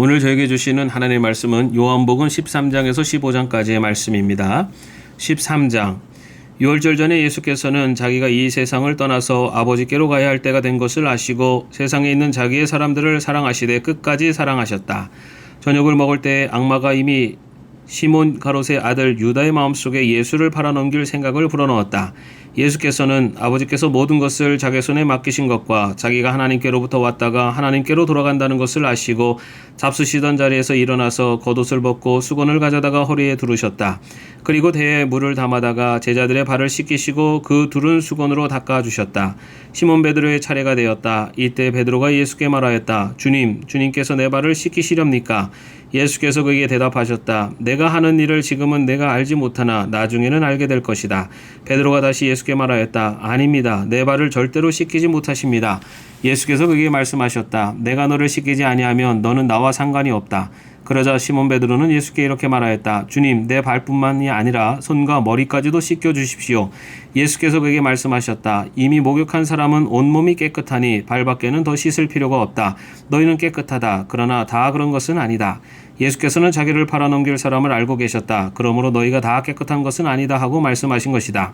오늘 저에게 주시는 하나님의 말씀은 요한복음 13장에서 15장까지의 말씀입니다. 13장. 유월절 전에 예수께서는 자기가 이 세상을 떠나서 아버지께로 가야 할 때가 된 것을 아시고 세상에 있는 자기의 사람들을 사랑하시되 끝까지 사랑하셨다. 저녁을 먹을 때 악마가 이미 시몬 가롯의 아들 유다의 마음속에 예수를 팔아넘길 생각을 불어넣었다. 예수께서는 아버지께서 모든 것을 자기 손에 맡기신 것과 자기가 하나님께로부터 왔다가 하나님께로 돌아간다는 것을 아시고 잡수시던 자리에서 일어나서 겉옷을 벗고 수건을 가져다가 허리에 두르셨다. 그리고 대에 물을 담아다가 제자들의 발을 씻기시고 그 두른 수건으로 닦아주셨다. 시몬 베드로의 차례가 되었다. 이때 베드로가 예수께 말하였다. 주님께서 내 발을 씻기시렵니까? 예수께서 그에게 대답하셨다. 내가 하는 일을 지금은 내가 알지 못하나 나중에는 알게 될 것이다. 베드로가 다시 예수께 말하였다. 아닙니다. 내 발을 절대로 씻기지 못하십니다. 예수께서 그에게 말씀하셨다. 내가 너를 씻기지 아니하면 너는 나와 상관이 없다. 그러자 시몬 베드로는 예수께 이렇게 말하였다. 주님, 내 발뿐만이 아니라 손과 머리까지도 씻겨 주십시오. 예수께서 그에게 말씀하셨다. 이미 목욕한 사람은 온몸이 깨끗하니 발밖에는 더 씻을 필요가 없다. 너희는 깨끗하다. 그러나 다 그런 것은 아니다. 예수께서는 자기를 팔아넘길 사람을 알고 계셨다. 그러므로 너희가 다 깨끗한 것은 아니다 하고 말씀하신 것이다.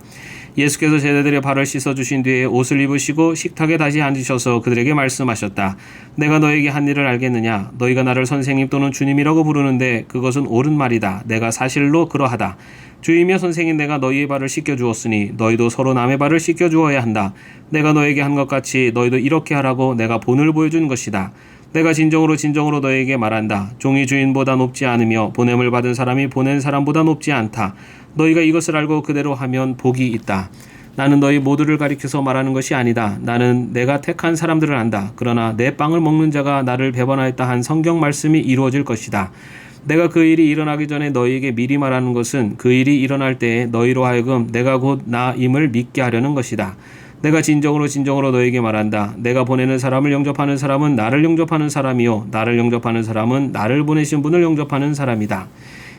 예수께서 제자들의 발을 씻어주신 뒤에 옷을 입으시고 식탁에 다시 앉으셔서 그들에게 말씀하셨다. 내가 너에게 한 일을 알겠느냐? 너희가 나를 선생님 또는 주님이라고 부르는데 그것은 옳은 말이다. 내가 사실로 그러하다. 주이며 선생인 내가 너희의 발을 씻겨주었으니 너희도 서로 남의 발을 씻겨주어야 한다. 내가 너에게 한 것 같이 너희도 이렇게 하라고 내가 본을 보여준 것이다. 내가 진정으로 너희에게 말한다. 종이 주인보다 높지 않으며 보냄을 받은 사람이 보낸 사람보다 높지 않다. 너희가 이것을 알고 그대로 하면 복이 있다. 나는 너희 모두를 가리켜서 말하는 것이 아니다. 나는 내가 택한 사람들을 안다. 그러나 내 빵을 먹는 자가 나를 배반하였다 한 성경 말씀이 이루어질 것이다. 내가 그 일이 일어나기 전에 너희에게 미리 말하는 것은 그 일이 일어날 때에 너희로 하여금 내가 곧 나임을 믿게 하려는 것이다. 내가 진정으로 너희에게 말한다. 내가 보내는 사람을 영접하는 사람은 나를 영접하는 사람이요 나를 영접하는 사람은 나를 보내신 분을 영접하는 사람이다.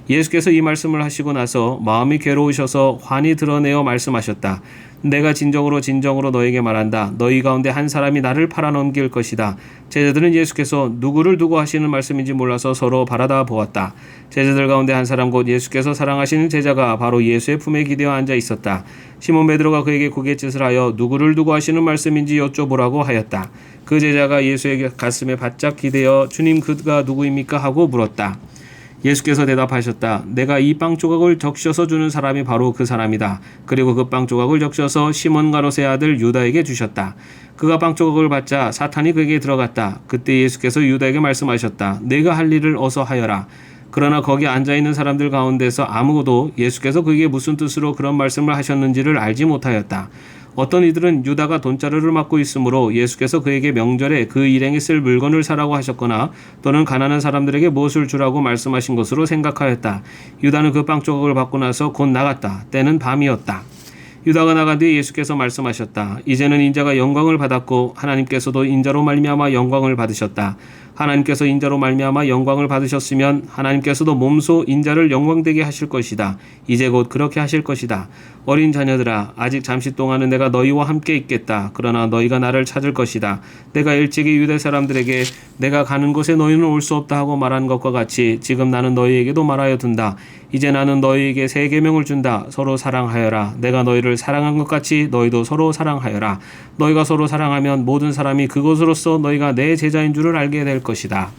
예수께서 이 말씀을 하시고 나서 마음이 괴로우셔서 환히 드러내어 말씀하셨다. 내가 진정으로 너희에게 말한다. 너희 가운데 한 사람이 나를 팔아넘길 것이다. 제자들은 예수께서 누구를 두고 하시는 말씀인지 몰라서 서로 바라다 보았다. 제자들 가운데 한 사람 곧 예수께서 사랑하시는 제자가 바로 예수의 품에 기대어 앉아 있었다. 시몬 베드로가 그에게 고갯짓을 하여 누구를 두고 하시는 말씀인지 여쭤보라고 하였다. 그 제자가 예수의 가슴에 바짝 기대어 주님 그가 누구입니까? 하고 물었다. 예수께서 대답하셨다. 내가 이 빵 조각을 적셔서 주는 사람이 바로 그 사람이다. 그리고 그 빵 조각을 적셔서 시몬 가롯의 아들 유다에게 주셨다. 그가 빵 조각을 받자 사탄이 그에게 들어갔다. 그때 예수께서 유다에게 말씀하셨다. 내가 할 일을 어서 하여라. 그러나 거기 앉아있는 사람들 가운데서 아무도 예수께서 그에게 무슨 뜻으로 그런 말씀을 하셨는지를 알지 못하였다. 어떤 이들은 유다가 돈자루를 맡고 있으므로 예수께서 그에게 명절에 그 일행이 쓸 물건을 사라고 하셨거나 또는 가난한 사람들에게 무엇을 주라고 말씀하신 것으로 생각하였다. 유다는 그 빵 조각을 받고 나서 곧 나갔다. 때는 밤이었다. 유다가 나간 뒤에 예수께서 말씀하셨다. 이제는 인자가 영광을 받았고 하나님께서도 인자로 말미암아 영광을 받으셨다. 하나님께서 인자로 말미암아 영광을 받으셨으면 하나님께서도 몸소 인자를 영광되게 하실 것이다. 이제 곧 그렇게 하실 것이다. 어린 자녀들아, 아직 잠시 동안은 내가 너희와 함께 있겠다. 그러나 너희가 나를 찾을 것이다. 내가 일찍이 유대 사람들에게 내가 가는 곳에 너희는 올 수 없다 하고 말한 것과 같이 지금 나는 너희에게도 말하여 둔다. 이제 나는 너희에게 새 계명을 준다. 서로 사랑하여라. 내가 너희를 사랑한 것 같이 너희도 서로 사랑하여라. 너희가 서로 사랑하면 모든 사람이 그것으로써 너희가 내 제자인 줄을 알게 될 것이다.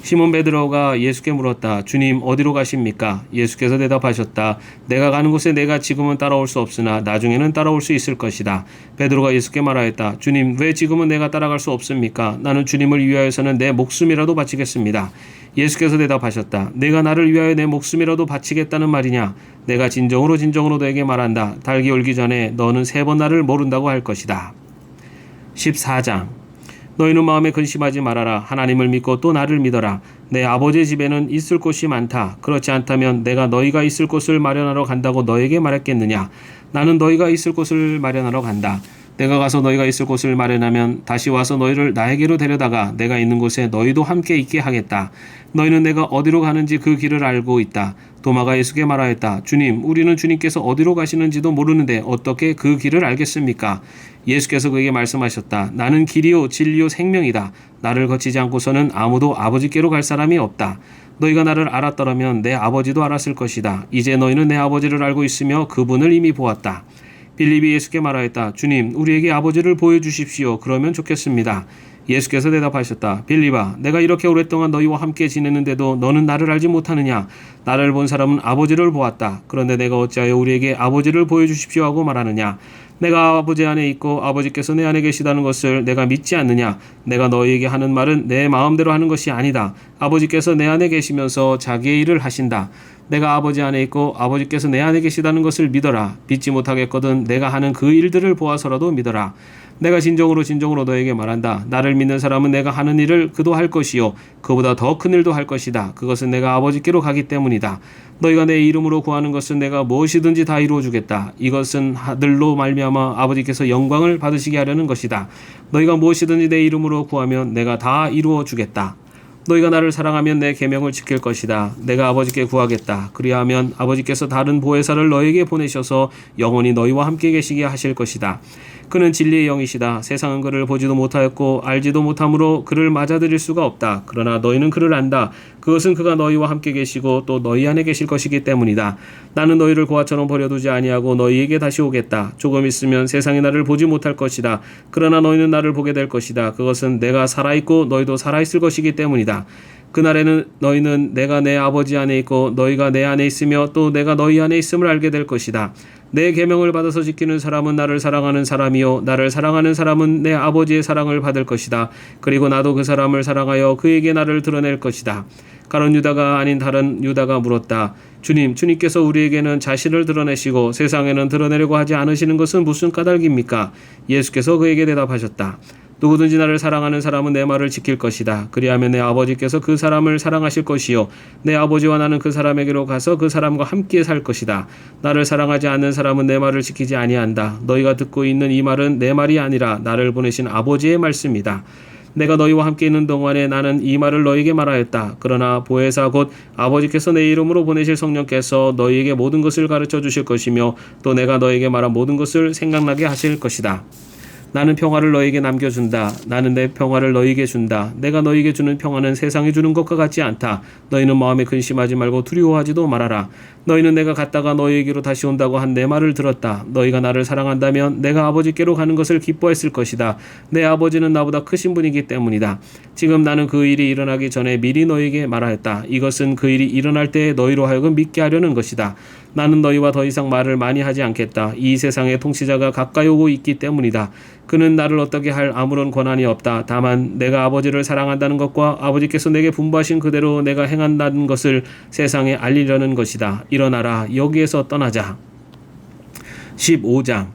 시몬 베드로가 예수께 물었다. 주님, 어디로 가십니까? 예수께서 대답하셨다. 내가 가는 곳에 내가 지금은 따라올 수 없으나 나중에는 따라올 수 있을 것이다. 베드로가 예수께 말하였다. 주님, 왜 지금은 내가 따라갈 수 없습니까? 나는 주님을 위하여서는 내 목숨이라도 바치겠습니다. 예수께서 대답하셨다. 내가 나를 위하여 내 목숨이라도 바치겠다는 말이냐? 내가 진정으로 너에게 말한다. 닭이 울기 전에 너는 3번 나를 모른다고 할 것이다. 14장. 너희는 마음에 근심하지 말아라. 하나님을 믿고 또 나를 믿어라. 내 아버지의 집에는 있을 곳이 많다. 그렇지 않다면 내가 너희가 있을 곳을 마련하러 간다고 너에게 말했겠느냐? 나는 너희가 있을 곳을 마련하러 간다. 내가 가서 너희가 있을 곳을 마련하면 다시 와서 너희를 나에게로 데려다가 내가 있는 곳에 너희도 함께 있게 하겠다. 너희는 내가 어디로 가는지 그 길을 알고 있다. 도마가 예수께 말하였다. 주님, 우리는 주님께서 어디로 가시는지도 모르는데 어떻게 그 길을 알겠습니까? 예수께서 그에게 말씀하셨다. 나는 길이요 진리요 생명이다. 나를 거치지 않고서는 아무도 아버지께로 갈 사람이 없다. 너희가 나를 알았더라면 내 아버지도 알았을 것이다. 이제 너희는 내 아버지를 알고 있으며 그분을 이미 보았다. 빌립이 예수께 말하였다. 주님, 우리에게 아버지를 보여주십시오. 그러면 좋겠습니다. 예수께서 대답하셨다. 빌립아, 내가 이렇게 오랫동안 너희와 함께 지내는데도 너는 나를 알지 못하느냐? 나를 본 사람은 아버지를 보았다. 그런데 내가 어찌하여 우리에게 아버지를 보여주십시오 하고 말하느냐? 내가 아버지 안에 있고 아버지께서 내 안에 계시다는 것을 내가 믿지 않느냐? 내가 너희에게 하는 말은 내 마음대로 하는 것이 아니다. 아버지께서 내 안에 계시면서 자기의 일을 하신다. 내가 아버지 안에 있고 아버지께서 내 안에 계시다는 것을 믿어라. 믿지 못하겠거든 내가 하는 그 일들을 보아서라도 믿어라. 내가 진정으로 너에게 말한다. 나를 믿는 사람은 내가 하는 일을 그도 할 것이요 그보다 더 큰 일도 할 것이다. 그것은 내가 아버지께로 가기 때문이다. 너희가 내 이름으로 구하는 것은 내가 무엇이든지 다 이루어 주겠다. 이것은 아들로 말미암아 아버지께서 영광을 받으시게 하려는 것이다. 너희가 무엇이든지 내 이름으로 구하면 내가 다 이루어 주겠다. 너희가 나를 사랑하면 내 계명을 지킬 것이다. 내가 아버지께 구하겠다. 그리하면 아버지께서 다른 보혜사를 너희에게 보내셔서 영원히 너희와 함께 계시게 하실 것이다. 그는 진리의 영이시다. 세상은 그를 보지도 못하였고 알지도 못하므로 그를 맞아들일 수가 없다. 그러나 너희는 그를 안다. 그것은 그가 너희와 함께 계시고 또 너희 안에 계실 것이기 때문이다. 나는 너희를 고아처럼 버려두지 아니하고 너희에게 다시 오겠다. 조금 있으면 세상이 나를 보지 못할 것이다. 그러나 너희는 나를 보게 될 것이다. 그것은 내가 살아있고 너희도 살아있을 것이기 때문이다. 그날에는 너희는 내가 내 아버지 안에 있고 너희가 내 안에 있으며 또 내가 너희 안에 있음을 알게 될 것이다. 내 계명을 받아서 지키는 사람은 나를 사랑하는 사람이요 나를 사랑하는 사람은 내 아버지의 사랑을 받을 것이다. 그리고 나도 그 사람을 사랑하여 그에게 나를 드러낼 것이다. 가룟 유다가 아닌 다른 유다가 물었다. 주님께서 우리에게는 자신을 드러내시고 세상에는 드러내려고 하지 않으시는 것은 무슨 까닭입니까? 예수께서 그에게 대답하셨다. 누구든지 나를 사랑하는 사람은 내 말을 지킬 것이다. 그리하면 내 아버지께서 그 사람을 사랑하실 것이요 내 아버지와 나는 그 사람에게로 가서 그 사람과 함께 살 것이다. 나를 사랑하지 않는 사람은 내 말을 지키지 아니한다. 너희가 듣고 있는 이 말은 내 말이 아니라 나를 보내신 아버지의 말씀이다. 내가 너희와 함께 있는 동안에 나는 이 말을 너희에게 말하였다. 그러나 보혜사 곧 아버지께서 내 이름으로 보내실 성령께서 너희에게 모든 것을 가르쳐 주실 것이며 또 내가 너희에게 말한 모든 것을 생각나게 하실 것이다. 나는 평화를 너희에게 남겨준다. 나는 내 평화를 너희에게 준다. 내가 너희에게 주는 평화는 세상이 주는 것과 같지 않다. 너희는 마음에 근심하지 말고 두려워하지도 말아라. 너희는 내가 갔다가 너희에게로 다시 온다고 한 내 말을 들었다. 너희가 나를 사랑한다면 내가 아버지께로 가는 것을 기뻐했을 것이다. 내 아버지는 나보다 크신 분이기 때문이다. 지금 나는 그 일이 일어나기 전에 미리 너희에게 말하였다. 이것은 그 일이 일어날 때 너희로 하여금 믿게 하려는 것이다. 나는 너희와 더 이상 말을 많이 하지 않겠다. 이 세상의 통치자가 가까이 오고 있기 때문이다. 그는 나를 어떻게 할 아무런 권한이 없다. 다만 내가 아버지를 사랑한다는 것과 아버지께서 내게 분부하신 그대로 내가 행한다는 것을 세상에 알리려는 것이다. 일어나라. 여기에서 떠나자. 15장.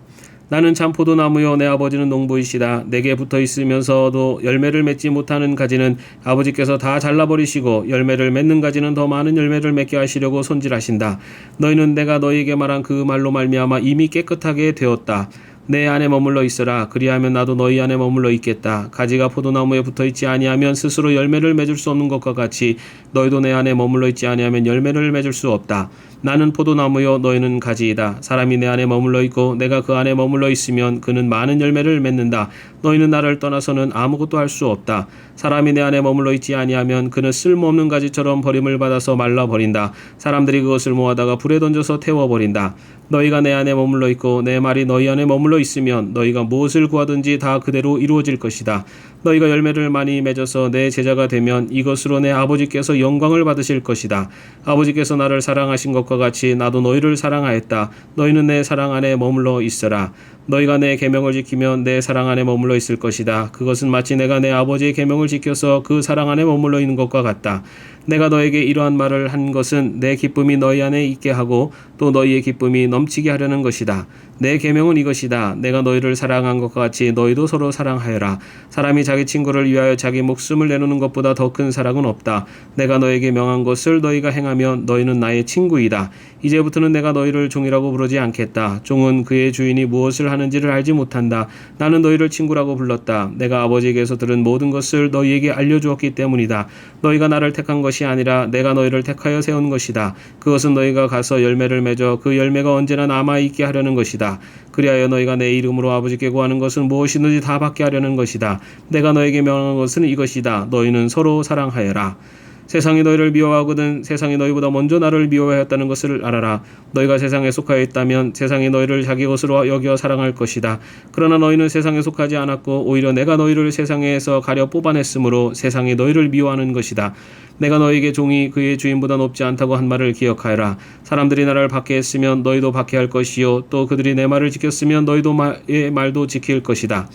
나는 참 포도나무요 내 아버지는 농부이시다. 내게 붙어 있으면서도 열매를 맺지 못하는 가지는 아버지께서 다 잘라버리시고 열매를 맺는 가지는 더 많은 열매를 맺게 하시려고 손질하신다. 너희는 내가 너희에게 말한 그 말로 말미암아 이미 깨끗하게 되었다. 내 안에 머물러 있어라. 그리하면 나도 너희 안에 머물러 있겠다. 가지가 포도나무에 붙어 있지 아니하면 스스로 열매를 맺을 수 없는 것과 같이 너희도 내 안에 머물러 있지 아니하면 열매를 맺을 수 없다. 나는 포도나무요 너희는 가지이다. 사람이 내 안에 머물러 있고 내가 그 안에 머물러 있으면 그는 많은 열매를 맺는다. 너희는 나를 떠나서는 아무것도 할 수 없다. 사람이 내 안에 머물러 있지 아니하면 그는 쓸모없는 가지처럼 버림을 받아서 말라버린다. 사람들이 그것을 모아다가 불에 던져서 태워버린다. 너희가 내 안에 머물러 있고 내 말이 너희 안에 머물러 있으면 너희가 무엇을 구하든지 다 그대로 이루어질 것이다. 너희가 열매를 많이 맺어서 내 제자가 되면 이것으로 내 아버지께서 영광을 받으실 것이다. 아버지께서 나를 사랑하신 것과 같이 나도 너희를 사랑하였다. 너희는 내 사랑 안에 머물러 있어라. 너희가 내 계명을 지키면 내 사랑 안에 머물러 있을 것이다. 그것은 마치 내가 내 아버지의 계명을 지켜서 그 사랑 안에 머물러 있는 것과 같다. 내가 너에게 이러한 말을 한 것은 내 기쁨이 너희 안에 있게 하고 또 너희의 기쁨이 넘치게 하려는 것이다. 내 계명은 이것이다. 내가 너희를 사랑한 것과 같이 너희도 서로 사랑하여라. 사람이 자기 친구를 위하여 자기 목숨을 내놓는 것보다 더 큰 사랑은 없다. 내가 너에게 명한 것을 너희가 행하면 너희는 나의 친구이다. 이제부터는 내가 너희를 종이라고 부르지 않겠다. 종은 그의 주인이 무엇을 무엇을 하는지를 알지 못한다. 나는 너희를 친구라고 불렀다. 내가 아버지에게서 들은 모든 것을 너희에게 알려주었기 때문이다. 너희가 나를 택한 것이 아니라 내가 너희를 택하여 세운 것이다. 그것은 너희가 가서 열매를 맺어 그 열매가 언제나 남아있게 하려는 것이다. 그리하여 너희가 내 이름으로 아버지께 구하는 것은 무엇이든지 다 받게 하려는 것이다. 내가 너에게 명한 것은 이것이다. 너희는 서로 사랑하여라. 세상이 너희를 미워하거든 세상이 너희보다 먼저 나를 미워하였다는 것을 알아라. 너희가 세상에 속하여 있다면 세상이 너희를 자기 것으로 여겨 사랑할 것이다. 그러나 너희는 세상에 속하지 않았고 오히려 내가 너희를 세상에서 가려 뽑아냈으므로 세상이 너희를 미워하는 것이다. 내가 너희에게 종이 그의 주인보다 높지 않다고 한 말을 기억하여라. 사람들이 나를 박해했으면 너희도 박해할 것이요 또 그들이 내 말을 지켰으면 너희도 의 말도 지킬 것이다.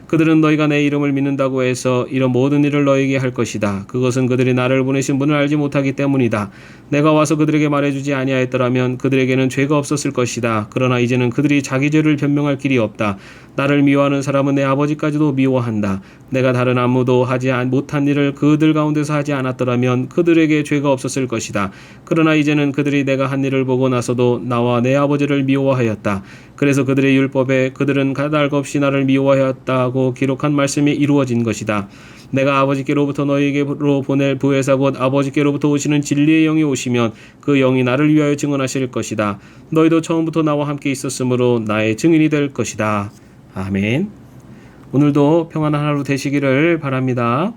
그들은 너희가 내 이름을 믿는다고 해서 이런 모든 일을 너희에게 할 것이다. 그것은 그들이 나를 보내신 분을 알지 못하기 때문이다. 내가 와서 그들에게 말해주지 아니하였더라면 그들에게는 죄가 없었을 것이다. 그러나 이제는 그들이 자기 죄를 변명할 길이 없다. 나를 미워하는 사람은 내 아버지까지도 미워한다. 내가 다른 아무도 하지 못한 일을 그들 가운데서 하지 않았더라면 그들에게 죄가 없었을 것이다. 그러나 이제는 그들이 내가 한 일을 보고 나서도 나와 내 아버지를 미워하였다. 그래서 그들의 율법에 그들은 까닭 없이 나를 미워하였다고 기록한 말씀이 이루어진 것이다. 내가 아버지께로부터 너희에게로 보낼 부회사 곧 아버지께로부터 오시는 진리의 영이 오시면 그 영이 나를 위하여 증언하실 것이다. 너희도 처음부터 나와 함께 있었으므로 나의 증인이 될 것이다. 아멘. 오늘도 평안한 하루 되시기를 바랍니다.